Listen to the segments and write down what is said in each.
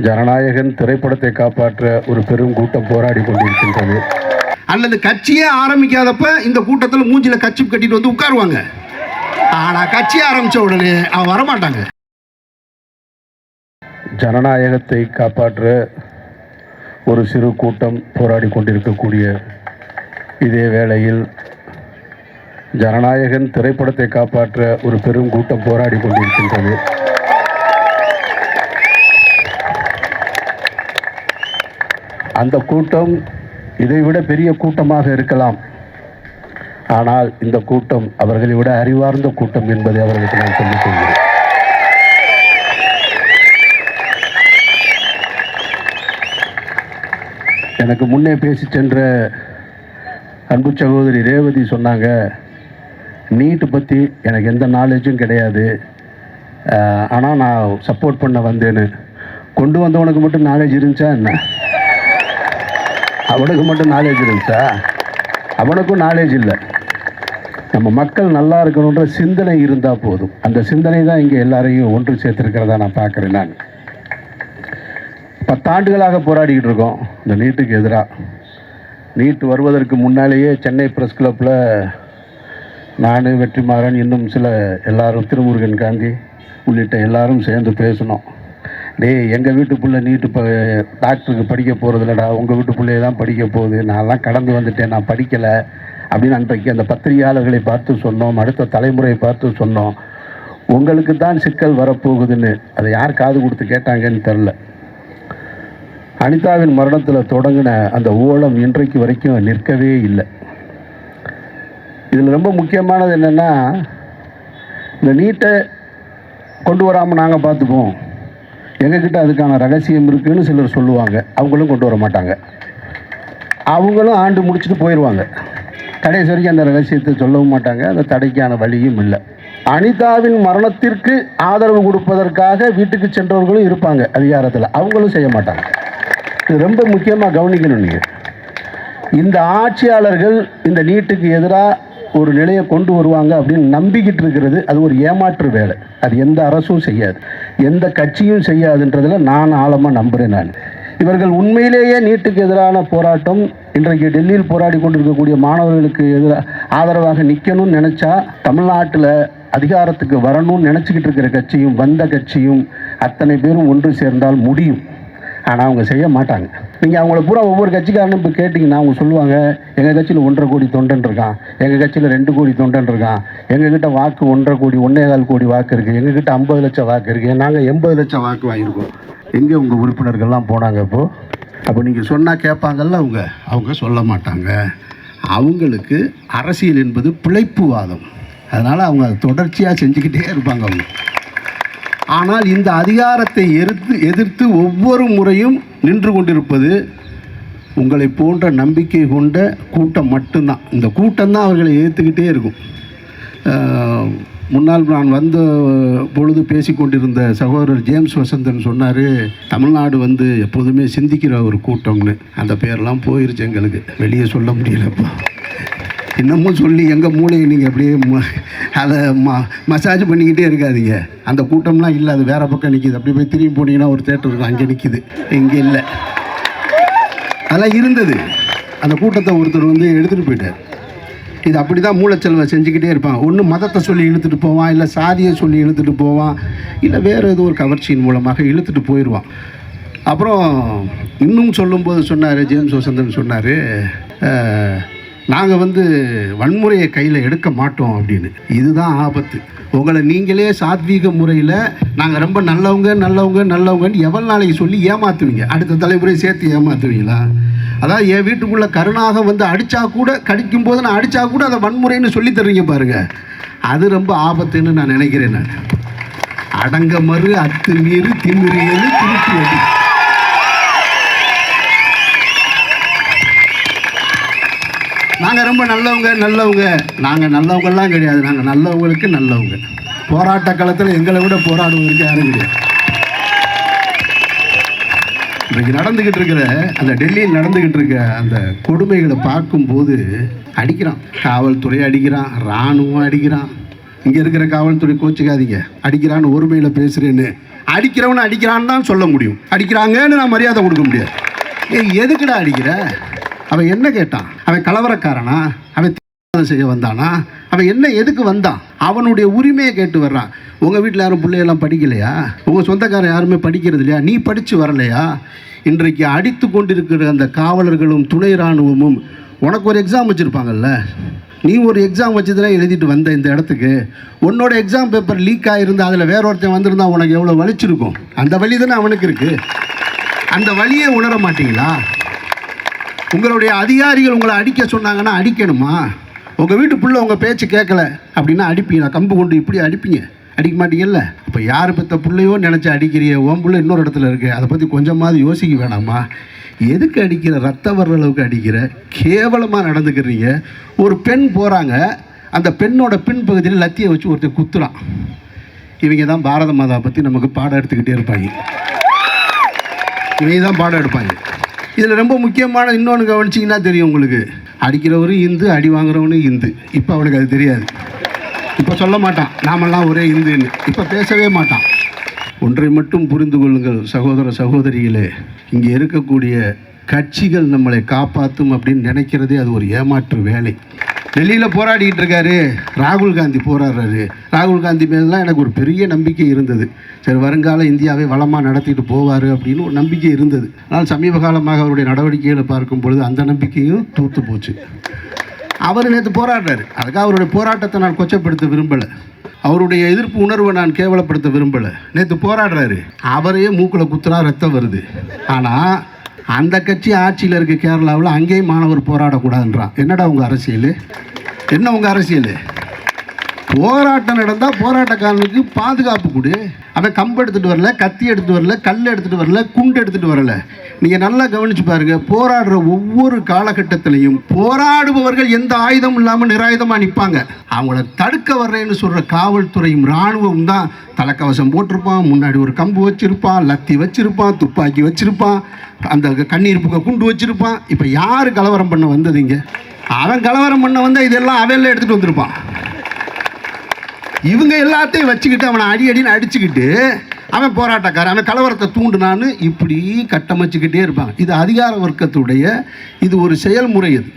ஜனநாயகன் திரைப்படத்தை காப்பாற்ற ஒரு பெரும் கூட்டம் போராடி கொண்டிருக்கின்றது. அல்லது கட்சியே ஆரம்பிக்காதப்ப இந்த கூட்டத்தில் மூஞ்சில கட்சி கட்டிட்டு வந்து உட்காருவாங்க. ஆனா கட்சி ஆரம்பிச்ச உடனே அவன் வரமாட்டாங்க. ஜனநாயகத்தை காப்பாற்ற ஒரு சிறு கூட்டம் போராடி கொண்டிருக்கக்கூடிய இதே வேளையில் ஜனநாயகன் திரைப்படத்தை காப்பாற்ற ஒரு பெரும் கூட்டம் போராடி கொண்டிருக்கின்றது. அந்த கூட்டம் இதைவிட பெரிய கூட்டமாக இருக்கலாம். ஆனால் இந்த கூட்டம் அவர்களை விட அறிவார்ந்த கூட்டம் என்பதை அவர்களுக்கு நான் சொல்லிக் கொள்கிறேன். எனக்கு முன்னே பேசி சென்ற அன்பு சகோதரி ரேவதி சொன்னாங்க, நீட்டு பற்றி எனக்கு எந்த நாலேஜும் கிடையாது, ஆனால் நான் சப்போர்ட் பண்ண வந்தேன்னு. கொண்டு வந்தவனுக்கு மட்டும் நாலேஜ் இருந்துச்சா என்ன? அவனுக்கு மட்டும் நாலேஜ் இருந்துச்சா? அவனுக்கும் நாலேஜ் இல்லை. நம்ம மக்கள் நல்லா இருக்கணுன்ற சிந்தனை இருந்தால் போதும். அந்த சிந்தனை தான் இங்கே எல்லாரையும் ஒன்று சேர்த்துருக்கிறதா நான் பார்க்குறேன். நான் 10 ஆண்டுகளாக போராடிக்கிட்டு இருக்கோம் இந்த நீட்டுக்கு எதிராக. நீட் வருவதற்கு முன்னாலேயே சென்னை ப்ரெஸ் கிளப்பில் நான், வெற்றிமாறன், இன்னும் சில எல்லாரும், திருமுருகன் காந்தி உள்ளிட்ட எல்லாரும் சேர்ந்து பேசணும். எங்கள் வீட்டு பிள்ளை நீட்டு டாக்டருக்கு படிக்க போகிறதில்லடா, உங்கள் வீட்டு பிள்ளைய தான் படிக்க போகுது, நான்லாம் கடந்து வந்துட்டேன், நான் படிக்கலை அப்படின்னு அன்றைக்கு அந்த பத்திரிகையாளர்களை பார்த்து சொன்னோம். அடுத்த தலைமுறையை பார்த்து சொன்னோம். உங்களுக்கு தான் சிக்கல் வரப்போகுதுன்னு அதை யார் காது கொடுத்து கேட்டாங்கன்னு தெரில. அனிதாவின் மரணத்தில் தொடங்கின அந்த ஓலம் இன்றைக்கு வரைக்கும் நிற்கவே இல்லை. இதில் ரொம்ப முக்கியமானது என்னென்னா, இந்த நீட்டை கொண்டு வராமல் நாங்கள் பார்த்துப்போம், எங்ககிட்ட அதுக்கான ரகசியம் இருக்குதுன்னு சிலர் சொல்லுவாங்க. அவங்களும் கொண்டு வர மாட்டாங்க. அவங்களும் ஆண்டு முடிச்சுட்டு போயிடுவாங்க. கடைசி வரைக்கும் அந்த ரகசியத்தை சொல்லவும் மாட்டாங்க. அந்த தடைக்கான வழியும் இல்லை. அனிதாவின் மரணத்திற்கு ஆதரவு கொடுப்பதற்காக வீட்டுக்கு சென்றவர்களும் இருப்பாங்க அதிகாரத்தில், அவங்களும் செய்ய மாட்டாங்க. இது ரொம்ப முக்கியமாக கவனிக்கணும். நீங்கள் இந்த ஆட்சியாளர்கள் இந்த நீட்டுக்கு எதிராக ஒரு நிலையை கொண்டு வருவாங்க அப்படின்னு நம்பிக்கிட்டு இருக்கிறது அது ஒரு ஏமாற்று வேலை. அது எந்த அரசும் செய்யாது, எந்த கட்சியும் செய்யாதுன்றதில் நான் ஆழமாக நம்புகிறேன். நான் இவர்கள் உண்மையிலேயே நீட்டுக்கு எதிரான போராட்டம், இன்றைக்கு டெல்லியில் போராடி கொண்டிருக்கக்கூடிய மாணவர்களுக்கு எதிராக ஆதரவாக நிற்கணும்னு நினச்சா, தமிழ்நாட்டில் அதிகாரத்துக்கு வரணும்னு நினச்சிக்கிட்டு இருக்கிற கட்சியும் வந்த கட்சியும் அத்தனை பேரும் ஒன்று சேர்ந்தால் முடியும். ஆனால் அவங்க செய்ய மாட்டாங்க. நீங்கள் அவங்கள பூரா ஒவ்வொரு கட்சிக்காரனும் இப்போ கேட்டிங்கன்னா அவங்க சொல்லுவாங்க, எங்கள் கட்சியில் 1.5 கோடி தொண்டன் இருக்கான், எங்கள் கட்சியில் 2 கோடி தொண்டன் இருக்கான், எங்ககிட்ட வாக்கு 1.5 கோடி 1.25 கோடி வாக்கு இருக்குது, எங்ககிட்ட 50 லட்சம் வாக்கு இருக்குது, நாங்கள் 80 லட்சம் வாக்கு வாங்கியிருக்கோம். எங்கே உங்கள் உறுப்பினர்கள்லாம் போனாங்க? அப்போ நீங்கள் சொன்னால் கேட்பாங்கல்ல, அவங்க சொல்ல மாட்டாங்க. அவங்களுக்கு அரசியல் என்பது பிழைப்புவாதம். அதனால் அவங்க தொடர்ச்சியாக செஞ்சுக்கிட்டே இருப்பாங்க அவங்க. ஆனால் இந்த அதிகாரத்தை எதிர்த்து ஒவ்வொரு முறையும் நின்று கொண்டிருப்பது உங்களை போன்ற நம்பிக்கை கொண்ட கூட்டம் மட்டும்தான். இந்த கூட்டம்தான் அவர்களை எதிர்த்துக்கிட்டே இருக்கும். முன்னால் நான் வந்த பொழுது பேசி கொண்டிருந்த சகோதரர் ஜேம்ஸ் வசந்தன் சொன்னார், தமிழ்நாடு எப்போதுமே சிந்திக்கிற ஒரு கூட்டம்னு. அந்த பேரெல்லாம் போயிருச்சு, எங்களுக்கு வெளியே சொல்ல முடியலப்பா. இன்னமும் சொல்லி எங்கள் மூளையை நீங்கள் அப்படியே அதை மசாஜ் பண்ணிக்கிட்டே இருக்காதீங்க. அந்த கூட்டம்லாம் இல்லை, அது வேறு பக்கம் நிற்கிது. அப்படி போய் திரும்பி போனீங்கன்னா ஒரு தேட்டர் இருக்கும், அங்கே நிற்கிது, இங்கே இல்லை. அதெல்லாம் இருந்தது. அந்த கூட்டத்தை ஒருத்தர் எடுத்துகிட்டு போயிட்டார். இது அப்படி தான் மூளைச்செல்வை செஞ்சுக்கிட்டே இருப்பாங்க. ஒன்று மதத்தை சொல்லி இழுத்துட்டு போவான், இல்லை சாதியை சொல்லி இழுத்துட்டு போவான், இல்லை வேறு ஏதோ ஒரு கவர்ச்சியின் மூலமாக இழுத்துட்டு போயிடுவான். அப்புறம் இன்னும் சொல்லும்போது சொன்னார், ஜேம்ஸ் வசந்தன் சொன்னார், நாங்கள் வன்முறையை கையில் எடுக்க மாட்டோம் அப்படின்னு. இதுதான் ஆபத்து. உங்களை நீங்களே சாத்வீக முறையில் நாங்கள் ரொம்ப நல்லவங்கன்னு எவ்வளோ நாளைக்கு சொல்லி ஏமாற்றுவீங்க? அடுத்த தலைமுறை சேர்த்து ஏமாற்றுவீங்களா? அதாவது என் வீட்டுக்குள்ளே கருணாக அடித்தா கூட, கடிக்கும் போது நான் அடித்தா கூட அதை வன்முறைன்னு சொல்லி தர்றீங்க பாருங்கள். அது ரொம்ப ஆபத்துன்னு நான் நினைக்கிறேன். நான் அடங்க மறு அத்து மீறி திமிரியது திருப்பி அடி. நாங்கள் ரொம்ப நல்லவங்க. நாங்கள் நல்லவங்கெல்லாம் கிடையாது. நாங்கள் நல்லவங்களுக்கு நல்லவங்க. போராட்ட காலத்தில் எங்களை விட போராடுவதற்கு யாரும் கிடையாது. இன்றைக்கு நடந்துக்கிட்டு இருக்கிற அந்த டெல்லியில் நடந்துக்கிட்டு இருக்க அந்த கொடுமைகளை பார்க்கும்போது அடிக்கிறான். காவல்துறை அடிக்கிறான், இராணுவம் அடிக்கிறான். இங்கே இருக்கிற காவல்துறை கோச்சிக்காதீங்க, அடிக்கிறான்னு ஒருமையில் பேசுகிறேன்னு. அடிக்கிறவனை அடிக்கிறான்னு தான் சொல்ல முடியும். அடிக்கிறாங்கன்னு நான் மரியாதை கொடுக்க முடியாது. எதுக்குடா அடிக்கிற? அவன் என்ன கேட்டான்? அவன் கலவரக்காரனா? அவன் செய்ய வந்தானா? அவன் என்ன எதுக்கு வந்தான்? அவனுடைய உரிமையை கேட்டு வர்றான். உங்கள் வீட்டில் யாரும் பிள்ளையெல்லாம் படிக்கலையா? உங்கள் சொந்தக்காரன் யாருமே படிக்கிறது இல்லையா? நீ படித்து வரலையா? இன்றைக்கு அடித்து கொண்டிருக்கிற அந்த காவலர்களும் துணை இராணுவமும் உனக்கு ஒரு எக்ஸாம் வச்சுருப்பாங்கல்ல, நீ ஒரு எக்ஸாம் வச்சுதான் எழுதிட்டு வந்த இந்த இடத்துக்கு. உன்னோட எக்ஸாம் பேப்பர் லீக் ஆகிருந்து அதில் வேற ஒருத்தன் வந்திருந்தா உனக்கு எவ்வளோ வலிச்சிருக்கும்? அந்த வலி தானே அவனுக்கு இருக்குது. அந்த வலியை உணர மாட்டீங்களா? உங்களுடைய அதிகாரிகள் உங்களை அடிக்க சொன்னாங்கன்னா அடிக்கணுமா? உங்கள் வீட்டு பிள்ளை உங்கள் பேச்சு கேட்கல அப்படின்னா அடிப்பீங்க. கம்பு கொண்டு இப்படி அடிப்பீங்க, அடிக்க மாட்டீங்கல்ல? இப்போ யார் பெற்ற பிள்ளையோ நினச்சி அடிக்கிறிய, உன் பிள்ளை இன்னொரு இடத்துல இருக்குது, அதை பற்றி கொஞ்சமாவது யோசிக்க வேணாமா? எதுக்கு அடிக்கிற? ரத்தம் வர்ற அளவுக்கு அடிக்கிற, கேவலமாக நடந்துக்கிறீங்க. ஒரு பெண் போகிறாங்க, அந்த பெண்ணோட பின்பகுதியில் லத்தியை வச்சு ஒருத்தர் குத்துறான். இவங்க தான் பாரத மாதா பற்றி நமக்கு பாடம் எடுத்துக்கிட்டே இருப்பாங்க. இவங்க தான் பாடம் எடுப்பாங்க. இதில் ரொம்ப முக்கியமான இன்னொன்று கவனிச்சிங்கன்னா தெரியும் உங்களுக்கு, அடிக்கிறவரும் இந்து, அடி வாங்குறவனும் இந்து. இப்போ அவனுக்கு அது தெரியாது. இப்போ சொல்ல மாட்டான் நாமெல்லாம் ஒரே இந்துன்னு. இப்போ பேசவே மாட்டான். ஒன்றை மட்டும் புரிந்து கொள்ளுங்கள் சகோதர சகோதரிகளே, இங்கே இருக்கக்கூடிய கட்சிகள் நம்மளை காப்பாற்றும் அப்படின்னு நினைக்கிறதே அது ஒரு ஏமாற்று வேலை. டெல்லியில் போராடிக்கிட்டு இருக்காரு ராகுல் காந்தி, போராடுறாரு. ராகுல் காந்தி மேலாம் எனக்கு ஒரு பெரிய நம்பிக்கை இருந்தது. சரி, வருங்கால இந்தியாவை வளமாக நடத்திட்டு போவார் அப்படின்னு ஒரு நம்பிக்கை இருந்தது. ஆனால் சமீப காலமாக அவருடைய நடவடிக்கைகளை பார்க்கும் பொழுது அந்த நம்பிக்கையும் தூத்து போச்சு. அவர் நேற்று போராடுறாரு. அதுக்காக அவருடைய போராட்டத்தை நான் கொச்சப்படுத்த விரும்பலை, அவருடைய எதிர்ப்பு உணர்வை நான் கேவலப்படுத்த விரும்பலை. நேற்று போராடுறாரு, அவரையே மூக்கில் குத்துறா, ரத்தம் வருது. ஆனால் அந்த கட்சி ஆட்சியில் இருக்க கேரளாவில் அங்கேயும் மாணவர் போராடக்கூடாதுன்றான். என்னடா உங்கள் அரசியல்? என்ன உங்கள் அரசியல்? போராட்டம் நடந்தால் போராட்டக்காரனுக்கு பாதுகாப்பு கொடு. அவன் கம்பு எடுத்துகிட்டு வரல, கத்தி எடுத்துகிட்டு வரல, கல் எடுத்துகிட்டு வரல, குண்டு எடுத்துகிட்டு வரல. நீங்கள் நல்லா கவனித்து பாருங்கள், போராடுற ஒவ்வொரு காலகட்டத்திலையும் போராடுபவர்கள் எந்த ஆயுதம் இல்லாமல் நிராயுதமாக நிற்பாங்க. அவங்கள தடுக்க வர்றேன்னு சொல்கிற காவல்துறையும் இராணுவம் தான் தலைக்கவசம் போட்டிருப்பான், முன்னாடி ஒரு கம்பு வச்சுருப்பான், லத்தி வச்சுருப்பான், துப்பாக்கி வச்சுருப்பான், அந்த கண்ணீர் புகை குண்டு வச்சுருப்பான். இப்போ யார் கலவரம் பண்ண வந்ததுங்க? அவன் கலவரம் பண்ண வந்தால் இதெல்லாம் அவெல்லாம் எடுத்துகிட்டு வந்திருப்பான். இவங்க எல்லாத்தையும் வச்சுக்கிட்டு அவனை அடி அடின்னு அடிச்சுக்கிட்டு அவன் போராட்டக்காரன், அவன் கலவரத்தை தூண்டுனான்னு இப்படி கட்டமைச்சுக்கிட்டே இருப்பாங்க. இது அதிகார வர்க்கத்துடைய இது ஒரு செயல்முறை. இது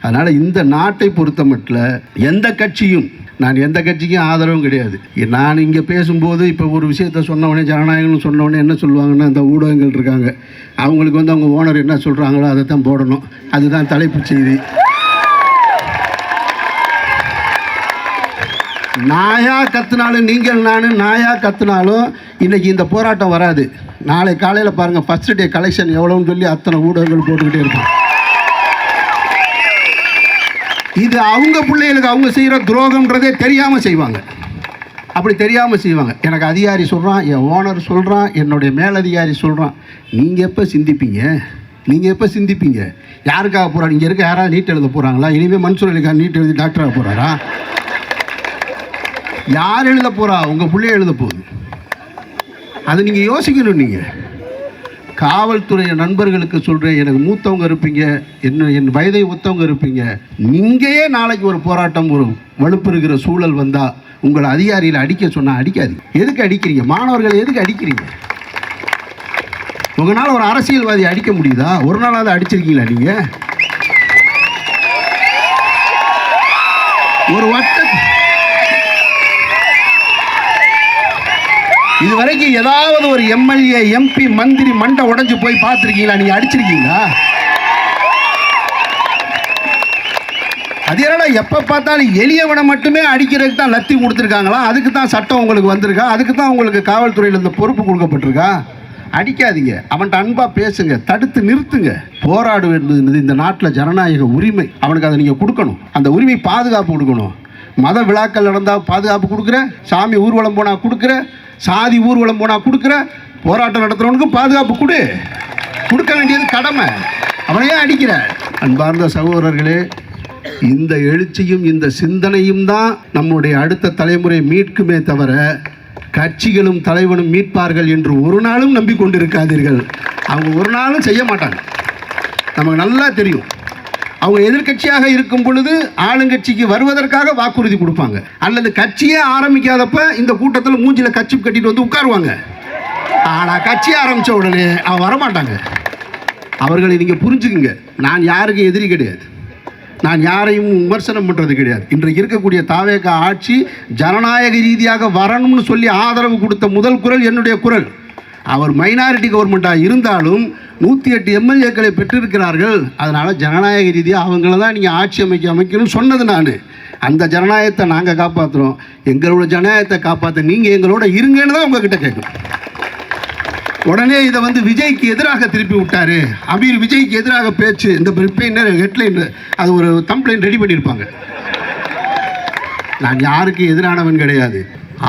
அதனால் இந்த நாட்டை பொறுத்த மட்டும் எந்த கட்சியும், நான் எந்த கட்சிக்கும் ஆதரவும் கிடையாது. நான் இங்கே பேசும்போது இப்போ ஒரு விஷயத்த சொன்னவொடனே, ஜனநாயகம்னு சொன்னவொடனே என்ன சொல்லுவாங்கன்னா, இந்த ஊடகங்கள் இருக்காங்க, அவங்களுக்கு வந்து அவங்க ஓனர் என்ன சொல்கிறாங்களோ அதை தான் போடணும். அதுதான் தலைப்புச் செய்தி. நாயா கத்துனாலும், நீங்கள் நான் நாயா கத்துனாலும் இன்றைக்கி இந்த போராட்டம் வராது. நாளை காலையில் பாருங்கள், ஃபஸ்ட் டே கலெக்ஷன் எவ்வளோன்னு சொல்லி அத்தனை ஊடகங்கள் போட்டுக்கிட்டே இருப்பாங்க. இது அவங்க பிள்ளைகளுக்கு அவங்க செய்கிற துரோகம்ன்றதே தெரியாமல் செய்வாங்க. அப்படி தெரியாமல் செய்வாங்க. எனக்கு அதிகாரி சொல்கிறான், என் ஓனர் சொல்கிறான், என்னுடைய மேலதிகாரி சொல்கிறான். நீங்கள் எப்போ சிந்திப்பீங்க? நீங்கள் எப்போ சிந்திப்பீங்க? யாருக்காக போகிறாங்க? இங்கே இருக்க யாராவது நீட் எழுத போகிறாங்களா? இனிமேல் மன்சூர் அலிகான் நீட் எழுதி டாக்டராக போகிறாரா? யார் எழுத போகிறா? உங்கள் பிள்ளைய எழுத போகுது. அது நீங்கள் யோசிக்கணும். நீங்கள் காவல்துறை நண்பர்களுக்கு சொல்கிறேன், எனக்கு மூத்தவங்க இருப்பீங்க, என் வயதை ஒத்தவங்க இருப்பீங்க. நீங்களே நாளைக்கு ஒரு போராட்டம், ஒரு வலுப்பெறுகிற சூழல் வந்தால் உங்களை அதிகாரியில் அடிக்க சொன்னால் அடிக்காதீங்க. எதுக்கு அடிக்கிறீங்க? மாணவர்களை எதுக்கு அடிக்கிறீங்க? உங்களால் ஒரு அரசியல்வாதி அடிக்க முடியுதா? ஒரு நாளாவது அடிச்சிருக்கீங்களா நீங்கள்? ஒரு இது வரைக்கும் ஏதாவது ஒரு எம்எல்ஏ, எம்பி, மந்திரி மண்டை உடைஞ்சு போய் பார்த்துருக்கீங்களா? நீங்கள் அடிச்சிருக்கீங்களா? அது என்னடா எப்போ பார்த்தாலும் எளியவனை மட்டுமே அடிக்கிறதுக்கு தான் லத்தி கொடுத்துருக்காங்களா? அதுக்கு தான் சட்டம் உங்களுக்கு வந்திருக்கா? அதுக்கு தான் உங்களுக்கு காவல்துறையில் இந்த பொறுப்பு கொடுக்கப்பட்டிருக்கா? அடிக்காதீங்க, அவன்கிட்ட அன்பாக பேசுங்க, தடுத்து நிறுத்துங்க. போராடு என்பது இந்த நாட்டில் ஜனநாயக உரிமை. அவனுக்கு அதை நீங்கள் கொடுக்கணும். அந்த உரிமை பாதுகாப்பு கொடுக்கணும். மத விழாக்கள் நடந்தால் பாதுகாப்பு கொடுக்குற, சாமி ஊர்வலம் போனால் கொடுக்குற, சாதி ஊர்வலம் போனால் கொடுக்குற, போராட்டம் நடத்துகிறவனுக்கும் பாதுகாப்பு கொடுக்க வேண்டியது கடமை. அவனையே அடிக்கிற. அன்பார்ந்த சகோதரர்களே, இந்த எழுச்சியும் இந்த சிந்தனையும் தான் நம்முடைய அடுத்த தலைமுறை மீட்குமே தவிர கட்சிகளும் தலைவனும் மீட்பார்கள் என்று ஒரு நாளும் நம்பிக்கொண்டிருக்காதீர்கள். அவங்க ஒரு நாளும் செய்ய மாட்டாங்க. நமக்கு நல்லா தெரியும். அவங்க எதிர்கட்சியாக இருக்கும் பொழுது ஆளுங்கட்சிக்கு வருவதற்காக வாக்குறுதி கொடுப்பாங்க, அல்லது கட்சியே ஆரம்பிக்காதப்ப இந்த கூட்டத்தில் மூஞ்சில கட்சி கட்டிட்டு வந்து உட்காருவாங்க. ஆனால் கட்சி ஆரம்பித்த உடனே அவன் வரமாட்டாங்க. அவர்களை நீங்கள் புரிஞ்சுக்குங்க. நான் யாருக்கும் எதிரி கிடையாது, நான் யாரையும் விமர்சனம் பண்ணுறது கிடையாது. இன்றைக்கு இருக்கக்கூடிய தாவேகா ஆட்சி ஜனநாயக ரீதியாக வரணும்னு சொல்லி ஆதரவு கொடுத்த முதல் குரல் என்னுடைய குரல். அவர் மைனாரிட்டி கவர்மெண்ட்டாக இருந்தாலும் 108 எம்எல்ஏக்களை பெற்றிருக்கிறார்கள். அதனால் ஜனநாயக ரீதியாக அவங்கள தான் நீங்கள் ஆட்சி அமைக்கணும்னு சொன்னது நான். அந்த ஜனநாயகத்தை நாங்கள் காப்பாற்றுறோம். எங்களோட ஜனநாயகத்தை காப்பாற்ற நீங்கள் எங்களோட இருங்கன்னு தான் உங்ககிட்ட கேட்குறோம். உடனே இதை வந்து விஜய்க்கு எதிராக திருப்பி விட்டாரு. அமீர் விஜய்க்கு எதிராக பேச்சு. இந்த ஹெட்லைன் அது ஒரு தம்ப்லைன் ரெடி பண்ணியிருப்பாங்க. நான் யாருக்கு எதிரானவன் கிடையாது.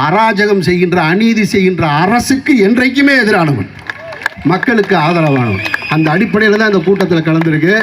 அராஜகம் செய்கின்ற, அநீதி செய்கின்ற அரசுக்கு என்றைக்குமே எதிரானவன், மக்களுக்கு ஆதரவானவன். அந்த அடிப்படையில் தான் இந்த கூட்டத்தில் கலந்துருக்கு.